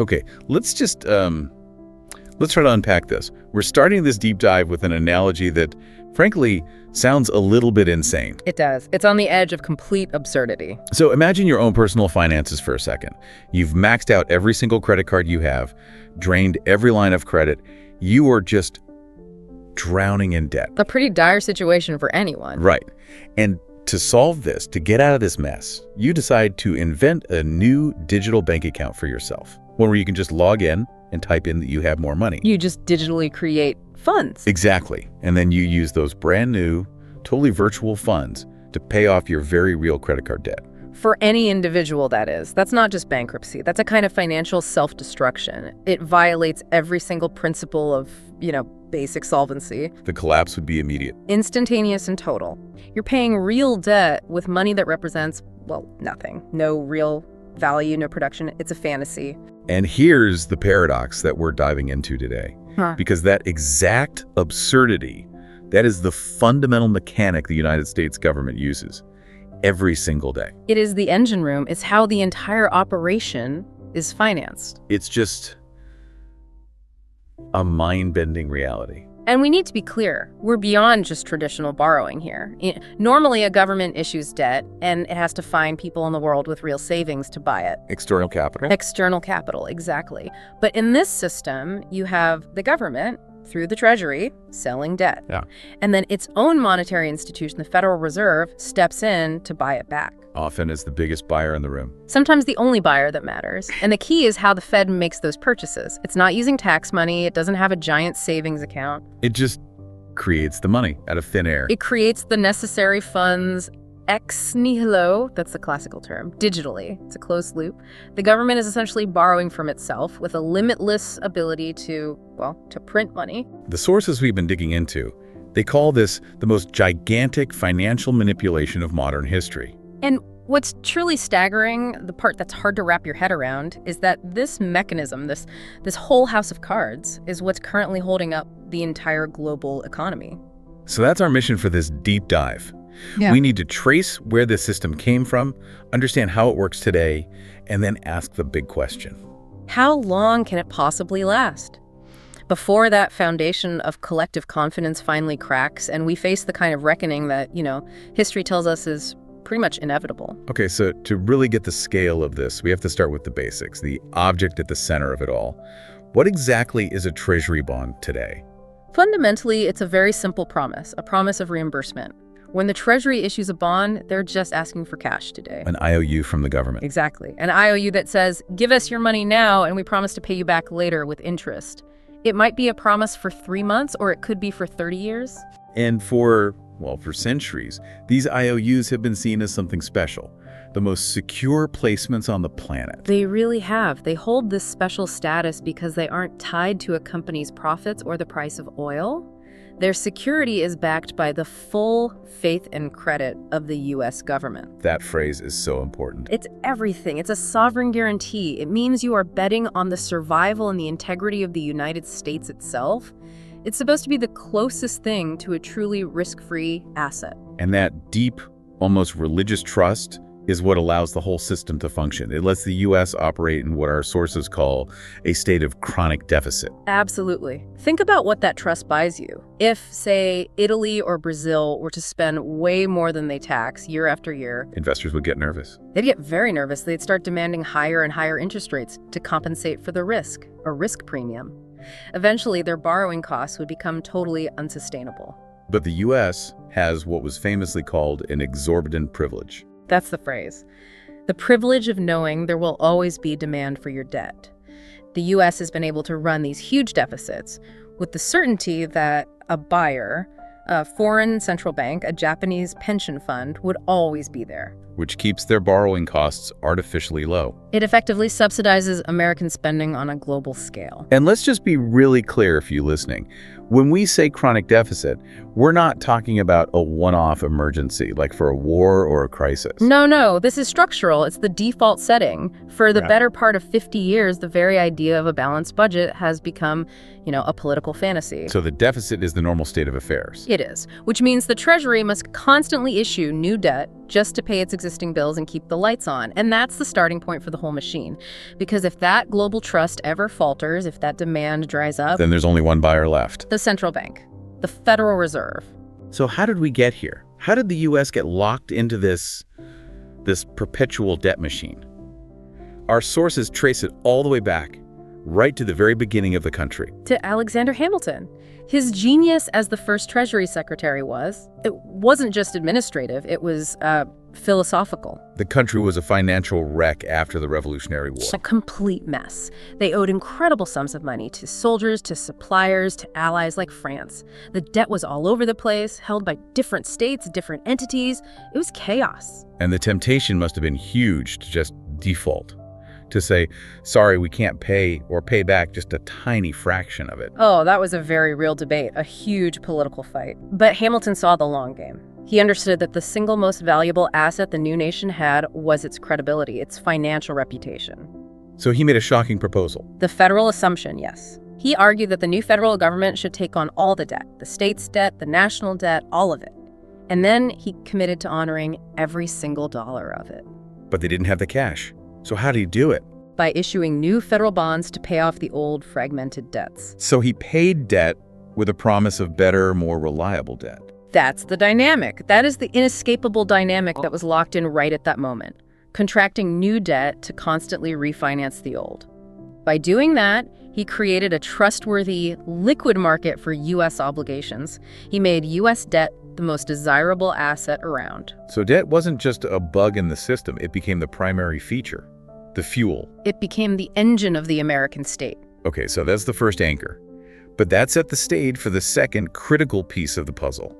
Okay, let's try to unpack this. We're starting this deep dive with an analogy that, frankly, sounds a little bit insane. It does. It's on the edge of complete absurdity. So imagine your own personal finances for a second. You've maxed out every single credit card you have, drained every line of credit. You are just drowning in debt. A pretty dire situation for anyone. Right. And to solve this, to get out of this mess, you decide to invent a new digital bank account for yourself, one where you can just log in and type in that you have more money. You just digitally create funds. Exactly. And then you use those brand new, totally virtual funds to pay off your very real credit card debt. For any individual, that is. That's not just bankruptcy. That's a kind of financial self-destruction. It violates every single principle of, basic solvency. The collapse would be immediate. Instantaneous and total. You're paying real debt with money that represents, nothing. No real value, no production. It's a fantasy. And here's the paradox that we're diving into today. Because that exact absurdity, that is the fundamental mechanic the United States government uses every single day. It is the engine room. It's how the entire operation is financed. It's just a mind-bending reality. And we need to be clear, we're beyond just traditional borrowing here. Normally, a government issues debt, and it has to find people in the world with real savings to buy it. External capital? External capital, exactly. But in this system, you have the government, through the Treasury, selling debt. Yeah. And then its own monetary institution, the Federal Reserve, steps in to buy it back. Often as the biggest buyer in the room. Sometimes the only buyer that matters. And the key is how the Fed makes those purchases. It's not using tax money. It doesn't have a giant savings account. It just creates the money out of thin air. It creates the necessary funds ex nihilo, that's the classical term, digitally. It's a closed loop. The government is essentially borrowing from itself with a limitless ability to print money. The sources we've been digging into, they call this the most gigantic financial manipulation of modern history. And what's truly staggering, the part that's hard to wrap your head around, is that this mechanism, this whole house of cards, is what's currently holding up the entire global economy. So that's our mission for this deep dive. Yeah. We need to trace where this system came from, understand how it works today, and then ask the big question. How long can it possibly last? Before that foundation of collective confidence finally cracks and we face the kind of reckoning that, history tells us is pretty much inevitable. Okay, so to really get the scale of this, we have to start with the basics, the object at the center of it all. What exactly is a Treasury bond today? Fundamentally, it's a very simple promise, a promise of reimbursement. When the Treasury issues a bond, they're just asking for cash today. An IOU from the government. Exactly. An IOU that says, give us your money now and we promise to pay you back later with interest. It might be a promise for 3 months or it could be for 30 years. And for centuries, these IOUs have been seen as something special, the most secure placements on the planet. They really have. They hold this special status because they aren't tied to a company's profits or the price of oil. Their security is backed by the full faith and credit of the U.S. government. That phrase is so important. It's everything. It's a sovereign guarantee. It means you are betting on the survival and the integrity of the United States itself. It's supposed to be the closest thing to a truly risk-free asset. And that deep, almost religious trust is what allows the whole system to function. It lets the U.S. operate in what our sources call a state of chronic deficit. Absolutely. Think about what that trust buys you. If, say, Italy or Brazil were to spend way more than they tax year after year, investors would get nervous. They'd get very nervous. They'd start demanding higher and higher interest rates to compensate for the risk, a risk premium. Eventually, their borrowing costs would become totally unsustainable. But the U.S. has what was famously called an exorbitant privilege. That's the phrase. The privilege of knowing there will always be demand for your debt. The U.S. has been able to run these huge deficits with the certainty that a buyer, a foreign central bank, a Japanese pension fund, would always be there. Which keeps their borrowing costs artificially low. It effectively subsidizes American spending on a global scale. And let's just be really clear, if you're listening. When we say chronic deficit, We're not talking about a one-off emergency, like for a war or a crisis. No, this is structural. It's the default setting. For the better part of 50 years, the very idea of a balanced budget has become, a political fantasy. So the deficit is the normal state of affairs. It is, which means the Treasury must constantly issue new debt just to pay its existing bills and keep the lights on. And that's the starting point for the whole machine. Because if that global trust ever falters, if that demand dries up, then there's only one buyer left. The central bank, the Federal Reserve. So how did we get here? How did the U.S. get locked into this perpetual debt machine? Our sources trace it all the way back, right to the very beginning of the country. To Alexander Hamilton. His genius as the first Treasury Secretary it wasn't just administrative, it was philosophical. The country was a financial wreck after the Revolutionary War. A complete mess. They owed incredible sums of money to soldiers, to suppliers, to allies like France. The debt was all over the place, held by different states, different entities. It was chaos. And the temptation must have been huge to just default, to say, sorry, we can't pay or pay back just a tiny fraction of it. Oh, that was a very real debate, a huge political fight. But Hamilton saw the long game. He understood that the single most valuable asset the new nation had was its credibility, its financial reputation. So he made a shocking proposal. The federal assumption, yes. He argued that the new federal government should take on all the debt, the state's debt, the national debt, all of it. And then he committed to honoring every single dollar of it. But they didn't have the cash. So how did he do it? By issuing new federal bonds to pay off the old fragmented debts. So he paid debt with a promise of better, more reliable debt. That's the dynamic. That is the inescapable dynamic that was locked in right at that moment. Contracting new debt to constantly refinance the old. By doing that, he created a trustworthy, liquid market for U.S. obligations. He made U.S. debt the most desirable asset around. So debt wasn't just a bug in the system, it became the primary feature, the fuel. It became the engine of the American state. Okay, so that's the first anchor. But that set the stage for the second critical piece of the puzzle,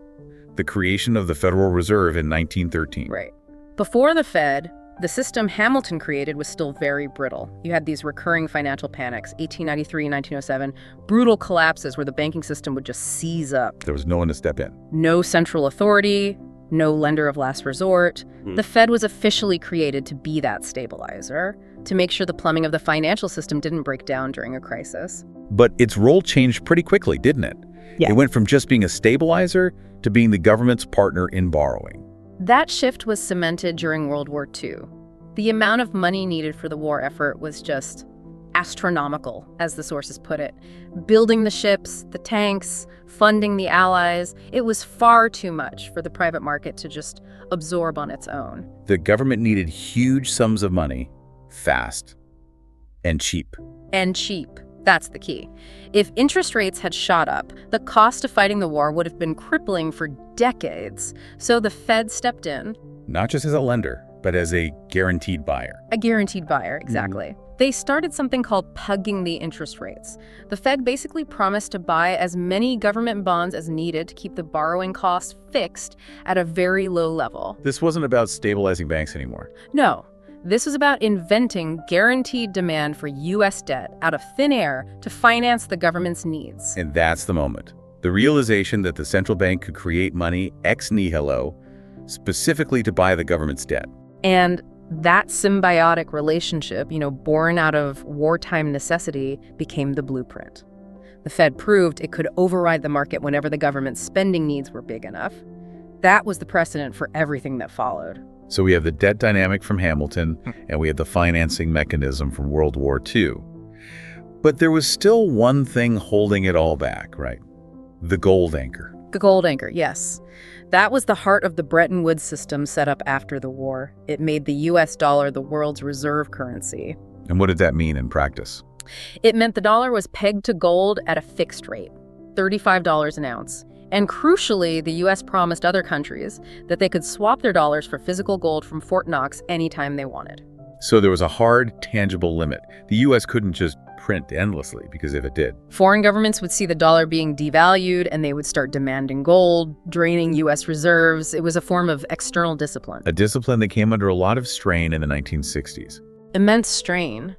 the creation of the Federal Reserve in 1913. Right. Before the Fed, the system Hamilton created was still very brittle. You had these recurring financial panics, 1893 and 1907, brutal collapses where the banking system would just seize up. There was no one to step in. No central authority, no lender of last resort. The Fed was officially created to be that stabilizer, to make sure the plumbing of the financial system didn't break down during a crisis. But its role changed pretty quickly, didn't it? Yeah. It went from just being a stabilizer to being the government's partner in borrowing. That shift was cemented during World War II. The amount of money needed for the war effort was just astronomical, as the sources put it. Building the ships, the tanks, funding the allies, it was far too much for the private market to just absorb on its own. The government needed huge sums of money, fast, and cheap. And cheap. That's the key. If interest rates had shot up, the cost of fighting the war would have been crippling for decades. So the Fed stepped in. Not just as a lender, but as a guaranteed buyer. A guaranteed buyer, exactly. They started something called pegging the interest rates. The Fed basically promised to buy as many government bonds as needed to keep the borrowing costs fixed at a very low level. This wasn't about stabilizing banks anymore. No. This was about inventing guaranteed demand for U.S. debt out of thin air to finance the government's needs. And that's the moment. The realization that the central bank could create money ex nihilo, specifically to buy the government's debt. And that symbiotic relationship, born out of wartime necessity, became the blueprint. The Fed proved it could override the market whenever the government's spending needs were big enough. That was the precedent for everything that followed. So we have the debt dynamic from Hamilton, and we have the financing mechanism from World War II. But there was still one thing holding it all back, right? The gold anchor. The gold anchor, yes. That was the heart of the Bretton Woods system set up after the war. It made the U.S. dollar the world's reserve currency. And what did that mean in practice? It meant the dollar was pegged to gold at a fixed rate, $35 an ounce. And crucially, the U.S. promised other countries that they could swap their dollars for physical gold from Fort Knox anytime they wanted. So there was a hard, tangible limit. The U.S. couldn't just print endlessly, because if it did, foreign governments would see the dollar being devalued and they would start demanding gold, draining U.S. reserves. It was a form of external discipline. A discipline that came under a lot of strain in the 1960s. Immense strain.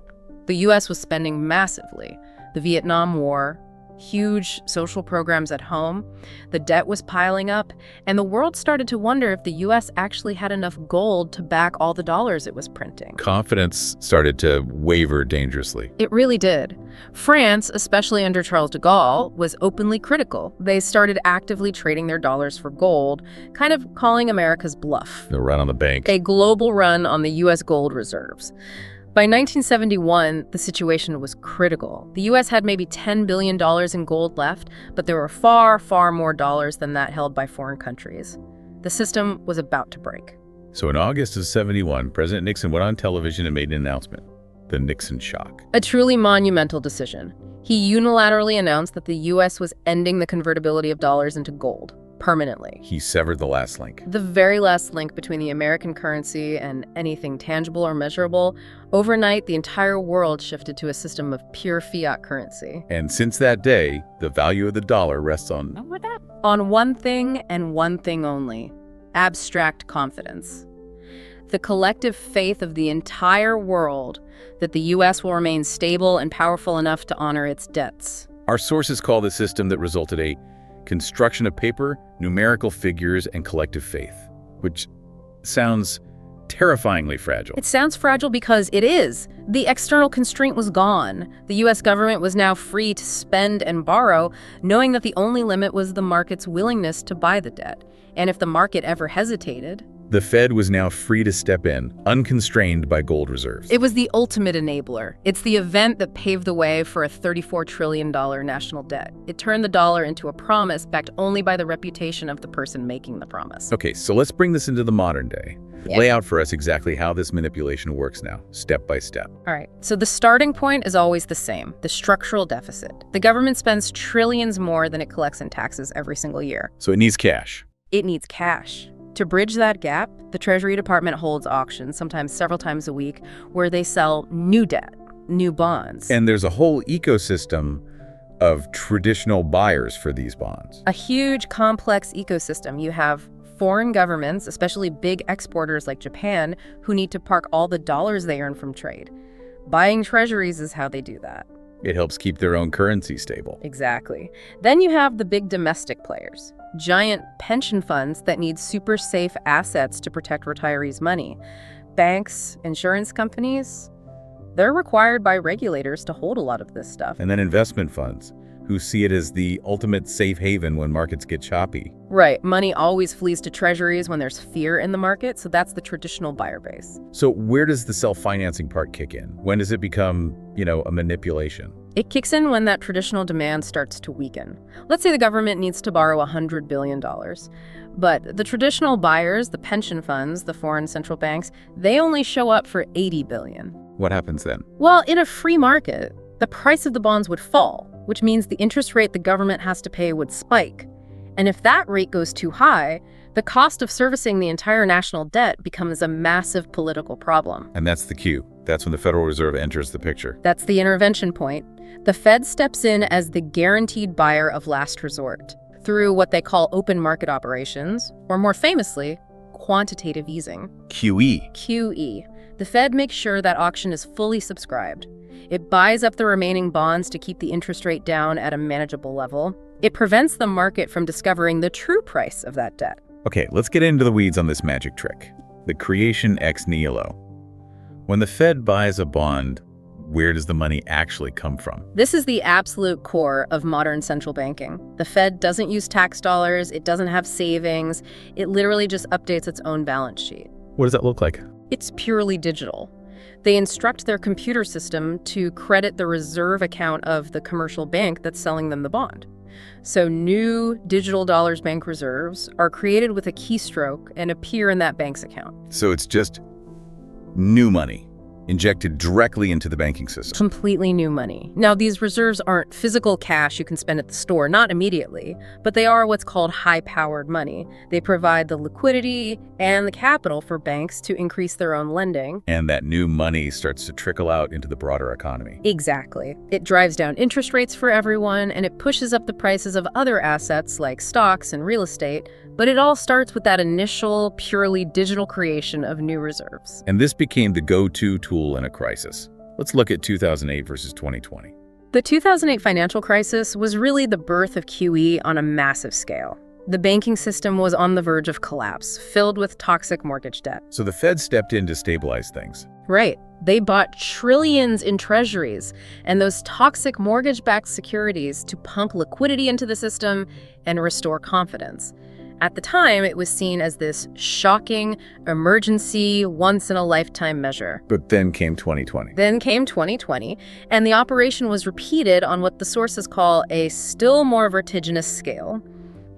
The U.S. was spending massively. The Vietnam War, huge social programs at home. The debt was piling up, and the world started to wonder if the U.S. actually had enough gold to back all the dollars it was printing. Confidence started to waver dangerously. It really did. France, especially under Charles de Gaulle, was openly critical. They started actively trading their dollars for gold, kind of calling America's bluff. The run on the bank. A global run on the U.S. gold reserves. By 1971, the situation was critical. The U.S. had maybe $10 billion in gold left, but there were far, far more dollars than that held by foreign countries. The system was about to break. So in August of '71, President Nixon went on television and made an announcement: the Nixon shock. A truly monumental decision. He unilaterally announced that the U.S. was ending the convertibility of dollars into gold. Permanently. He severed the last link. The very last link between the American currency and anything tangible or measurable. Overnight, the entire world shifted to a system of pure fiat currency. And since that day, the value of the dollar rests on one thing and one thing only: abstract confidence. The collective faith of the entire world that the U.S. will remain stable and powerful enough to honor its debts. Our sources call the system that resulted a construction of paper, numerical figures, and collective faith, which sounds terrifyingly fragile. It sounds fragile because it is. The external constraint was gone. The U.S. government was now free to spend and borrow, knowing that the only limit was the market's willingness to buy the debt. And if the market ever hesitated, the Fed was now free to step in, unconstrained by gold reserves. It was the ultimate enabler. It's the event that paved the way for a $34 trillion national debt. It turned the dollar into a promise backed only by the reputation of the person making the promise. Okay, so let's bring this into the modern day. Lay out for us exactly how this manipulation works now, step by step. All right, so the starting point is always the same: the structural deficit. The government spends trillions more than it collects in taxes every single year. So it needs cash. It needs cash. To bridge that gap, the Treasury Department holds auctions, sometimes several times a week, where they sell new debt, new bonds. And there's a whole ecosystem of traditional buyers for these bonds. A huge, complex ecosystem. You have foreign governments, especially big exporters like Japan, who need to park all the dollars they earn from trade. Buying treasuries is how they do that. It helps keep their own currency stable. Exactly. Then you have the big domestic players, giant pension funds that need super safe assets to protect retirees' money. Banks, insurance companies, they're required by regulators to hold a lot of this stuff. And then investment funds, who see it as the ultimate safe haven when markets get choppy. Right. Money always flees to treasuries when there's fear in the market, so that's the traditional buyer base. So where does the self-financing part kick in? When does it become, a manipulation? It kicks in when that traditional demand starts to weaken. Let's say the government needs to borrow $100 billion. But the traditional buyers, the pension funds, the foreign central banks, they only show up for $80 billion. What happens then? Well, in a free market, the price of the bonds would fall, which means the interest rate the government has to pay would spike. And if that rate goes too high, the cost of servicing the entire national debt becomes a massive political problem. And that's the cue. That's when the Federal Reserve enters the picture. That's the intervention point. The Fed steps in as the guaranteed buyer of last resort through what they call open market operations, or more famously, quantitative easing. QE. QE. The Fed makes sure that auction is fully subscribed. It buys up the remaining bonds to keep the interest rate down at a manageable level. It prevents the market from discovering the true price of that debt. Okay, let's get into the weeds on this magic trick. The creation ex nihilo. When the Fed buys a bond, where does the money actually come from? This is the absolute core of modern central banking. The Fed doesn't use tax dollars, it doesn't have savings, it literally just updates its own balance sheet. What does that look like? It's purely digital. They instruct their computer system to credit the reserve account of the commercial bank that's selling them the bond. So new digital dollars bank reserves are created with a keystroke and appear in that bank's account. So it's just new money injected directly into the banking system. Completely new money. Now, these reserves aren't physical cash you can spend at the store, not immediately, but they are what's called high-powered money. They provide the liquidity and the capital for banks to increase their own lending. And that new money starts to trickle out into the broader economy. Exactly. It drives down interest rates for everyone, and it pushes up the prices of other assets like stocks and real estate, but it all starts with that initial, purely digital creation of new reserves. And this became the go-to tool in a crisis. Let's look at 2008 versus 2020. The 2008 financial crisis was really the birth of QE on a massive scale. The banking system was on the verge of collapse, filled with toxic mortgage debt. So the Fed stepped in to stabilize things. Right. They bought trillions in treasuries and those toxic mortgage-backed securities to pump liquidity into the system and restore confidence. At the time, it was seen as this shocking, emergency, once-in-a-lifetime measure. But then came 2020. Then came 2020, and the operation was repeated on what the sources call a still more vertiginous scale.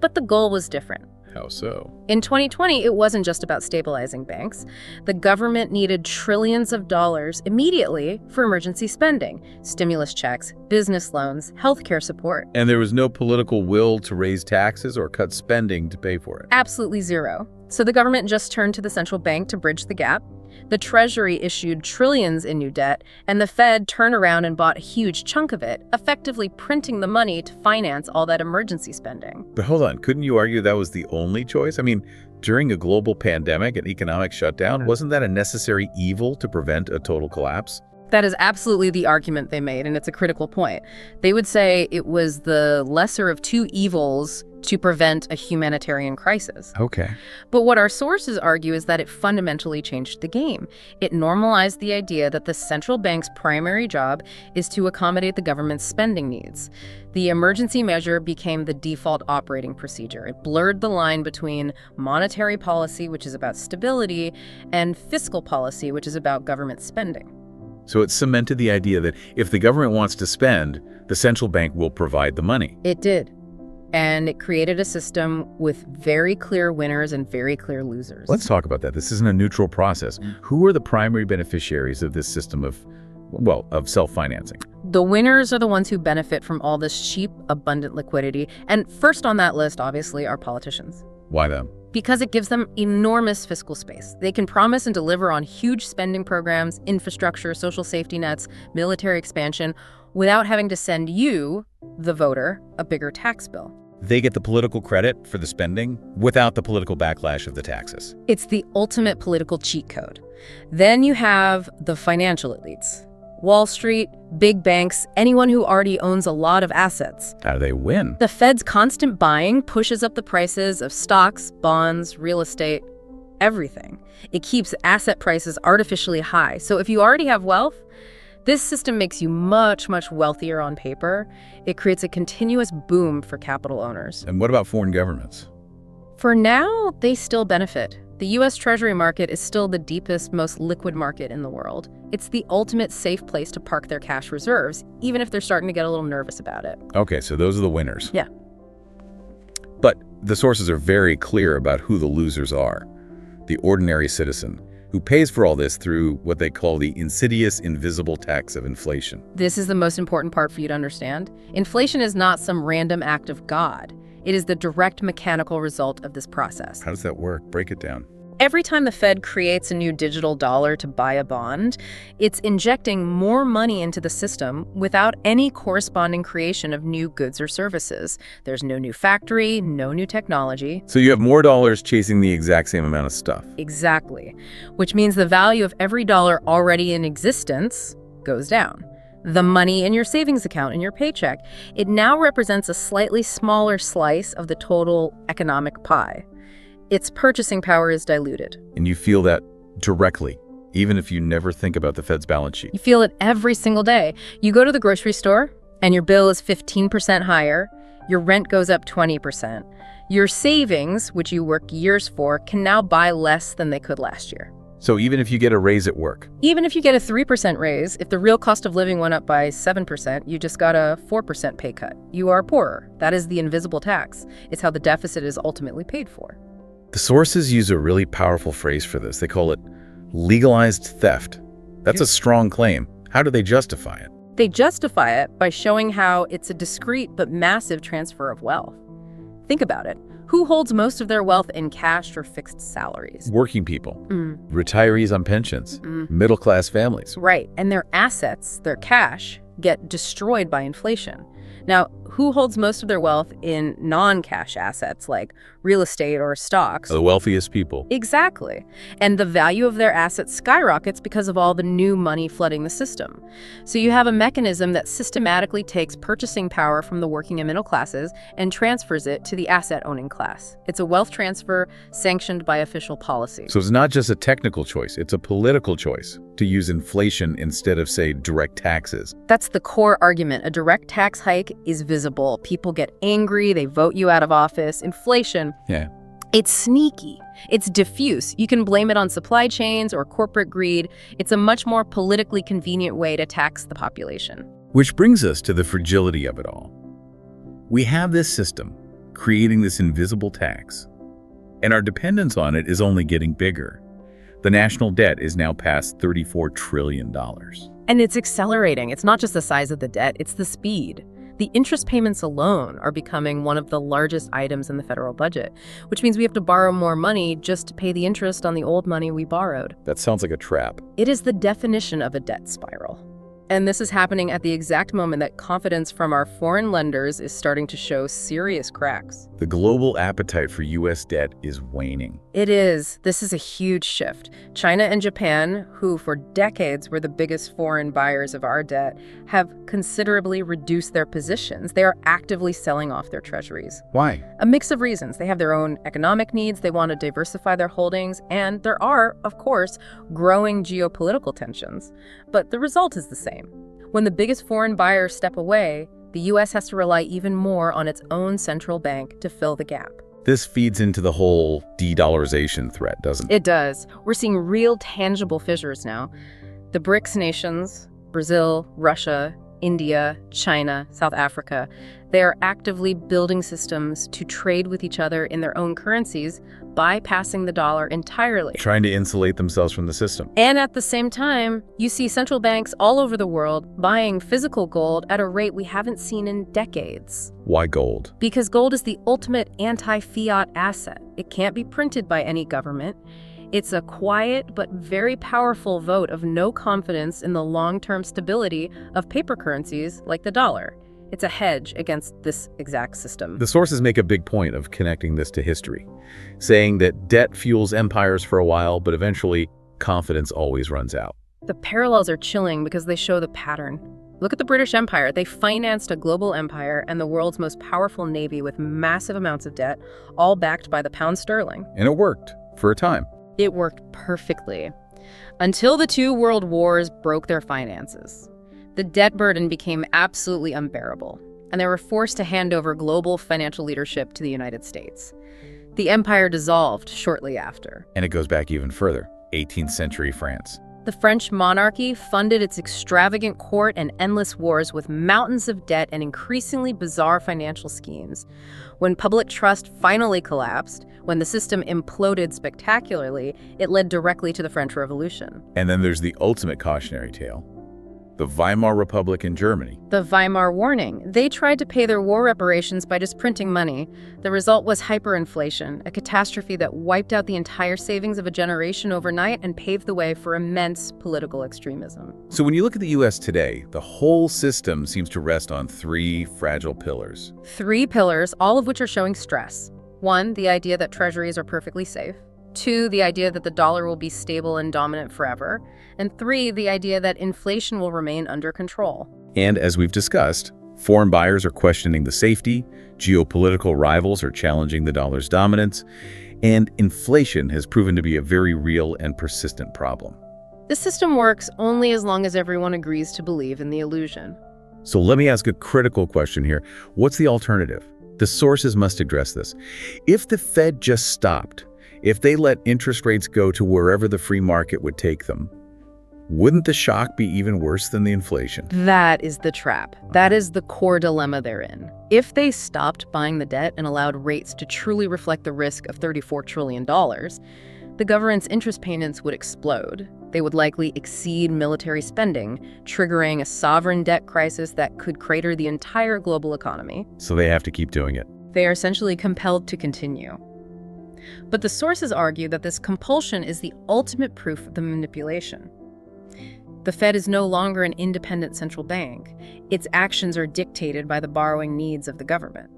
But the goal was different. How so? In 2020, it wasn't just about stabilizing banks. The government needed trillions of dollars immediately for emergency spending, stimulus checks, business loans, healthcare support. And there was no political will to raise taxes or cut spending to pay for it. Absolutely zero. So the government just turned to the central bank to bridge the gap. The Treasury issued trillions in new debt, and the Fed turned around and bought a huge chunk of it, effectively printing the money to finance all that emergency spending. But hold on, couldn't you argue that was the only choice? I mean, during a global pandemic and economic shutdown, wasn't that a necessary evil to prevent a total collapse? That is absolutely the argument they made, and it's a critical point. They would say it was the lesser of two evils to prevent a humanitarian crisis. Okay. But what our sources argue is that it fundamentally changed the game. It normalized the idea that the central bank's primary job is to accommodate the government's spending needs. The emergency measure became the default operating procedure. It blurred the line between monetary policy, which is about stability, and fiscal policy, which is about government spending. So it cemented the idea that if the government wants to spend, the central bank will provide the money. It did. And it created a system with very clear winners and very clear losers. Let's talk about that. This isn't a neutral process. Who are the primary beneficiaries of this system of self-financing? The winners are the ones who benefit from all this cheap, abundant liquidity. And first on that list, obviously, are politicians. Why them? Because it gives them enormous fiscal space. They can promise and deliver on huge spending programs, infrastructure, social safety nets, military expansion, without having to send you, the voter, a bigger tax bill. They get the political credit for the spending without the political backlash of the taxes. It's the ultimate political cheat code. Then you have the financial elites. Wall Street, big banks, anyone who already owns a lot of assets. How do they win? The Fed's constant buying pushes up the prices of stocks, bonds, real estate, everything. It keeps asset prices artificially high. So if you already have wealth, this system makes you much, much wealthier on paper. It creates a continuous boom for capital owners. And what about foreign governments? For now, they still benefit. The U.S. Treasury market is still the deepest, most liquid market in the world. It's the ultimate safe place to park their cash reserves, even if they're starting to get a little nervous about it. Okay, so those are the winners. Yeah. But the sources are very clear about who the losers are. The ordinary citizen, who pays for all this through what they call the insidious, invisible tax of inflation. This is the most important part for you to understand. Inflation is not some random act of God. It is the direct mechanical result of this process. How does that work? Break it down. Every time the Fed creates a new digital dollar to buy a bond, it's injecting more money into the system without any corresponding creation of new goods or services. There's no new factory, no new technology. So you have more dollars chasing the exact same amount of stuff. Exactly. Which means the value of every dollar already in existence goes down. The money in your savings account, in your paycheck, it now represents a slightly smaller slice of the total economic pie. Its purchasing power is diluted. And you feel that directly, even if you never think about the Fed's balance sheet. You feel it every single day. You go to the grocery store and your bill is 15% higher. Your rent goes up 20%. Your savings, which you worked years for, can now buy less than they could last year. So even if you get a raise at work? Even if you get a 3% raise, if the real cost of living went up by 7%, you just got a 4% pay cut. You are poorer. That is the invisible tax. It's how the deficit is ultimately paid for. The sources use a really powerful phrase for this. They call it legalized theft. That's a strong claim. How do they justify it? They justify it by showing how it's a discrete but massive transfer of wealth. Think about it. Who holds most of their wealth in cash or fixed salaries? Working people, retirees on pensions, middle-class families. Right, and their assets, their cash, get destroyed by inflation. Now, who holds most of their wealth in non-cash assets like real estate or stocks. The wealthiest people. Exactly. And the value of their assets skyrockets because of all the new money flooding the system. So you have a mechanism that systematically takes purchasing power from the working and middle classes and transfers it to the asset-owning class. It's a wealth transfer sanctioned by official policy. So it's not just a technical choice, it's a political choice to use inflation instead of, say, direct taxes. That's the core argument. A direct tax hike is visible. People get angry, they vote you out of office. Inflation, Yeah. it's sneaky. It's diffuse. You can blame it on supply chains or corporate greed. It's a much more politically convenient way to tax the population. Which brings us to the fragility of it all. We have this system creating this invisible tax, and our dependence on it is only getting bigger. The national debt is now past $34 trillion. And it's accelerating. It's not just the size of the debt, it's the speed. The interest payments alone are becoming one of the largest items in the federal budget, which means we have to borrow more money just to pay the interest on the old money we borrowed. That sounds like a trap. It is the definition of a debt spiral. And this is happening at the exact moment that confidence from our foreign lenders is starting to show serious cracks. The global appetite for U.S. debt is waning. It is. This is a huge shift. China and Japan, who for decades were the biggest foreign buyers of our debt, have considerably reduced their positions. They are actively selling off their treasuries. Why? A mix of reasons. They have their own economic needs, they want to diversify their holdings, and there are, of course, growing geopolitical tensions. But the result is the same. When the biggest foreign buyers step away, the U.S. has to rely even more on its own central bank to fill the gap. This feeds into the whole de-dollarization threat, doesn't it? It does. We're seeing real tangible fissures now. The BRICS nations, Brazil, Russia, India, China, South Africa, they are actively building systems to trade with each other in their own currencies, bypassing the dollar entirely. Trying to insulate themselves from the system. And at the same time, you see central banks all over the world buying physical gold at a rate we haven't seen in decades. Why gold? Because gold is the ultimate anti-fiat asset. It can't be printed by any government. It's a quiet but very powerful vote of no confidence in the long-term stability of paper currencies like the dollar. It's a hedge against this exact system. The sources make a big point of connecting this to history, saying that debt fuels empires for a while, but eventually confidence always runs out. The parallels are chilling because they show the pattern. Look at the British Empire. They financed a global empire and the world's most powerful navy with massive amounts of debt, all backed by the pound sterling. And it worked for a time. It worked perfectly. Until the two world wars broke their finances. The debt burden became absolutely unbearable, and they were forced to hand over global financial leadership to the United States. The empire dissolved shortly after. And it goes back even further, 18th century France. The French monarchy funded its extravagant court and endless wars with mountains of debt and increasingly bizarre financial schemes. When public trust finally collapsed, when the system imploded spectacularly, it led directly to the French Revolution. And then there's the ultimate cautionary tale, the Weimar Republic in Germany. The Weimar Warning. They tried to pay their war reparations by just printing money. The result was hyperinflation, a catastrophe that wiped out the entire savings of a generation overnight and paved the way for immense political extremism. So when you look at the U.S. today, the whole system seems to rest on three fragile pillars. 3 pillars, all of which are showing stress. 1, the idea that treasuries are perfectly safe. 2, the idea that the dollar will be stable and dominant forever. And 3, the idea that inflation will remain under control. And as we've discussed, foreign buyers are questioning the safety, geopolitical rivals are challenging the dollar's dominance, and inflation has proven to be a very real and persistent problem. The system works only as long as everyone agrees to believe in the illusion. So let me ask a critical question here. What's the alternative? The sources must address this. If the Fed just stopped, if they let interest rates go to wherever the free market would take them, wouldn't the shock be even worse than the inflation? That is the trap. That is the core dilemma they're in. If they stopped buying the debt and allowed rates to truly reflect the risk of $34 trillion, the government's interest payments would explode. They would likely exceed military spending, triggering a sovereign debt crisis that could crater the entire global economy. So they have to keep doing it. They are essentially compelled to continue. But the sources argue that this compulsion is the ultimate proof of the manipulation. The Fed is no longer an independent central bank. Its actions are dictated by the borrowing needs of the government.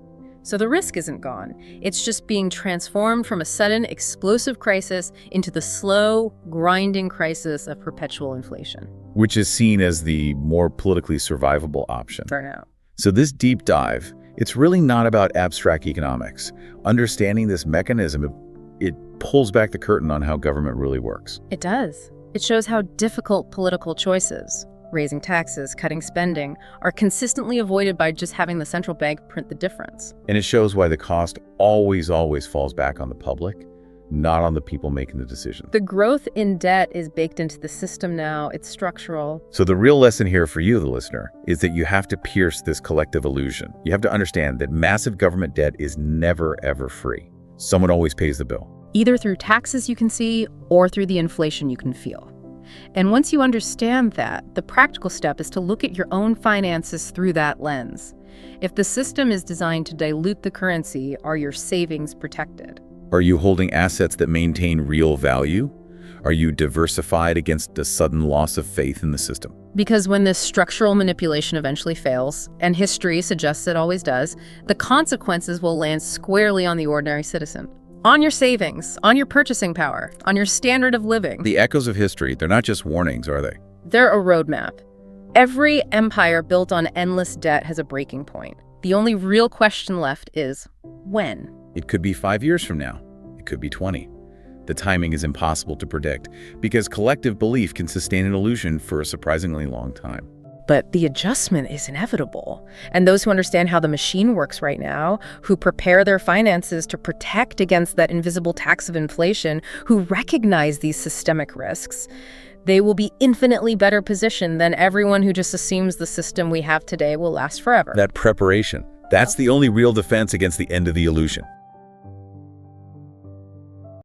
So the risk isn't gone. It's just being transformed from a sudden, explosive crisis into the slow, grinding crisis of perpetual inflation. Which is seen as the more politically survivable option. For now. So this deep dive, it's really not about abstract economics. Understanding this mechanism, it pulls back the curtain on how government really works. It does. It shows how difficult political choices, raising taxes, cutting spending, are consistently avoided by just having the central bank print the difference. And it shows why the cost always falls back on the public, not on the people making the decision. The growth in debt is baked into the system now. It's structural. So the real lesson here for you, the listener, is that you have to pierce this collective illusion. You have to understand that massive government debt is never, ever free. Someone always pays the bill. Either through taxes you can see or through the inflation you can feel. And once you understand that, the practical step is to look at your own finances through that lens. If the system is designed to dilute the currency, are your savings protected? Are you holding assets that maintain real value? Are you diversified against a sudden loss of faith in the system? Because when this structural manipulation eventually fails, and history suggests it always does, the consequences will land squarely on the ordinary citizen. On your savings, on your purchasing power, on your standard of living. The echoes of history, they're not just warnings, are they? They're a roadmap. Every empire built on endless debt has a breaking point. The only real question left is, when? It could be 5 years from now. It could be 20. The timing is impossible to predict because collective belief can sustain an illusion for a surprisingly long time. But the adjustment is inevitable. And those who understand how the machine works right now, who prepare their finances to protect against that invisible tax of inflation, who recognize these systemic risks, they will be infinitely better positioned than everyone who just assumes the system we have today will last forever. That preparation, that's the only real defense against the end of the illusion.